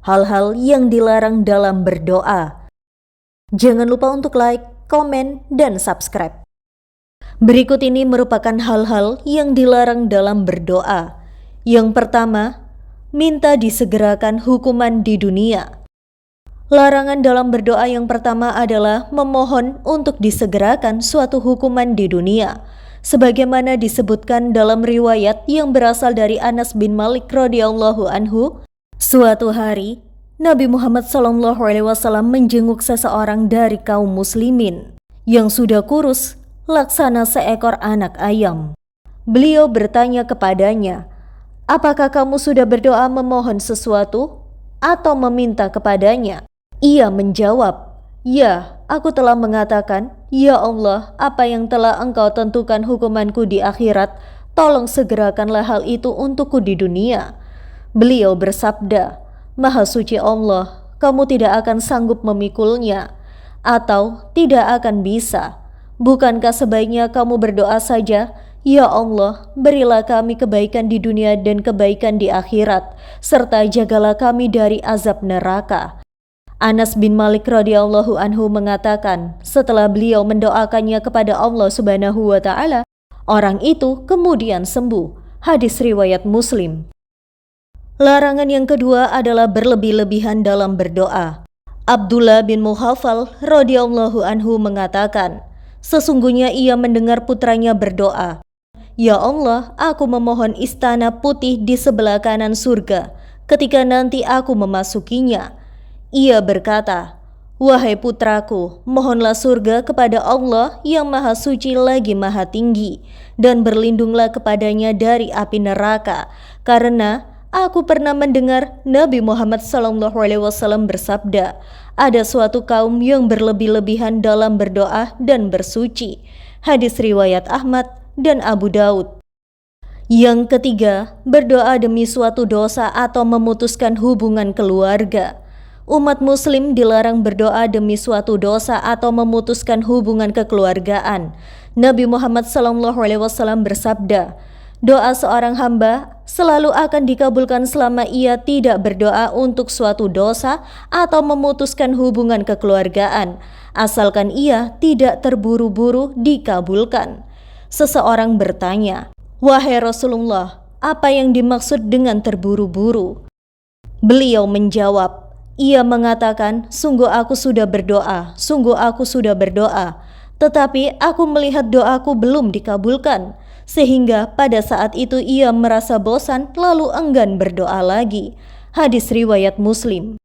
hal-hal yang dilarang dalam berdoa. Jangan lupa untuk like, komen, dan subscribe. Berikut ini merupakan hal-hal yang dilarang dalam berdoa. Yang pertama, minta disegerakan hukuman di dunia. Larangan dalam berdoa yang pertama adalah memohon untuk disegerakan suatu hukuman di dunia. Sebagaimana disebutkan dalam riwayat yang berasal dari Anas bin Malik radhiyallahu anhu, suatu hari Nabi Muhammad SAW menjenguk seseorang dari kaum muslimin yang sudah kurus laksana seekor anak ayam. Beliau bertanya kepadanya, "Apakah kamu sudah berdoa memohon sesuatu atau meminta kepadanya?" Ia menjawab, "Ya, aku telah mengatakan, ya Allah, apa yang telah Engkau tentukan hukumanku di akhirat, tolong segerakanlah hal itu untukku di dunia." Beliau bersabda, "Maha suci Allah, kamu tidak akan sanggup memikulnya, atau tidak akan bisa. Bukankah sebaiknya kamu berdoa saja, ya Allah, berilah kami kebaikan di dunia dan kebaikan di akhirat, serta jagalah kami dari azab neraka." Anas bin Malik radhiyallahu anhu mengatakan, setelah beliau mendoakannya kepada Allah Subhanahu wa taala, orang itu kemudian sembuh. Hadis riwayat Muslim. Larangan yang kedua adalah berlebih-lebihan dalam berdoa. Abdullah bin Mughafal radhiyallahu anhu mengatakan, sesungguhnya ia mendengar putranya berdoa, "Ya Allah, aku memohon istana putih di sebelah kanan surga ketika nanti aku memasukinya." Ia berkata, "Wahai putraku, mohonlah surga kepada Allah yang maha suci lagi maha tinggi, dan berlindunglah kepadanya dari api neraka, karena aku pernah mendengar Nabi Muhammad SAW bersabda, ada suatu kaum yang berlebih-lebihan dalam berdoa dan bersuci." Hadis riwayat Ahmad dan Abu Daud. Yang ketiga, berdoa demi suatu dosa atau memutuskan hubungan keluarga. Umat muslim dilarang berdoa demi suatu dosa atau memutuskan hubungan kekeluargaan. Nabi Muhammad SAW bersabda, "Doa seorang hamba selalu akan dikabulkan selama ia tidak berdoa untuk suatu dosa atau memutuskan hubungan kekeluargaan, asalkan ia tidak terburu-buru dikabulkan." Seseorang bertanya, "Wahai Rasulullah, apa yang dimaksud dengan terburu-buru?" Beliau menjawab, ia mengatakan, sungguh aku sudah berdoa, tetapi aku melihat doaku belum dikabulkan, sehingga pada saat itu ia merasa bosan lalu enggan berdoa lagi. Hadis riwayat Muslim.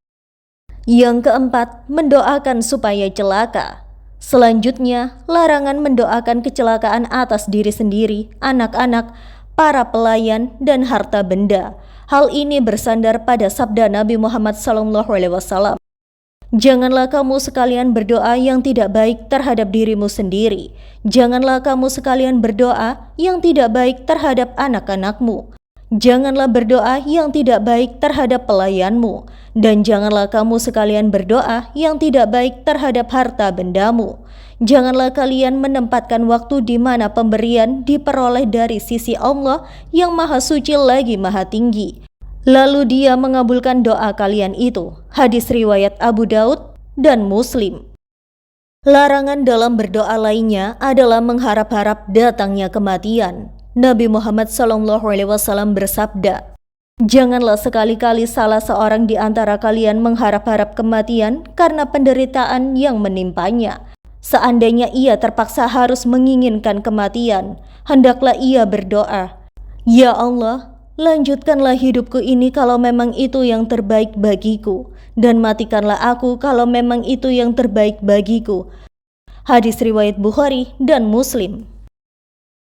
Yang keempat, mendoakan supaya celaka. Selanjutnya, larangan mendoakan kecelakaan atas diri sendiri, anak-anak, para pelayan, dan harta benda. Hal ini bersandar pada sabda Nabi Muhammad SAW. Janganlah kamu sekalian berdoa yang tidak baik terhadap dirimu sendiri. Janganlah kamu sekalian berdoa yang tidak baik terhadap anak-anakmu. Janganlah berdoa yang tidak baik terhadap pelayanmu. Dan janganlah kamu sekalian berdoa yang tidak baik terhadap harta bendamu. Janganlah kalian menempatkan waktu di mana pemberian diperoleh dari sisi Allah yang maha suci lagi maha tinggi, lalu Dia mengabulkan doa kalian itu. Hadis riwayat Abu Daud dan Muslim. Larangan dalam berdoa lainnya adalah mengharap-harap datangnya kematian. Nabi Muhammad SAW bersabda, "Janganlah sekali-kali salah seorang di antara kalian mengharap-harap kematian karena penderitaan yang menimpanya. Seandainya ia terpaksa harus menginginkan kematian, hendaklah ia berdoa, 'Ya Allah, lanjutkanlah hidupku ini kalau memang itu yang terbaik bagiku, dan matikanlah aku kalau memang itu yang terbaik bagiku.'" Hadis riwayat Bukhari dan Muslim.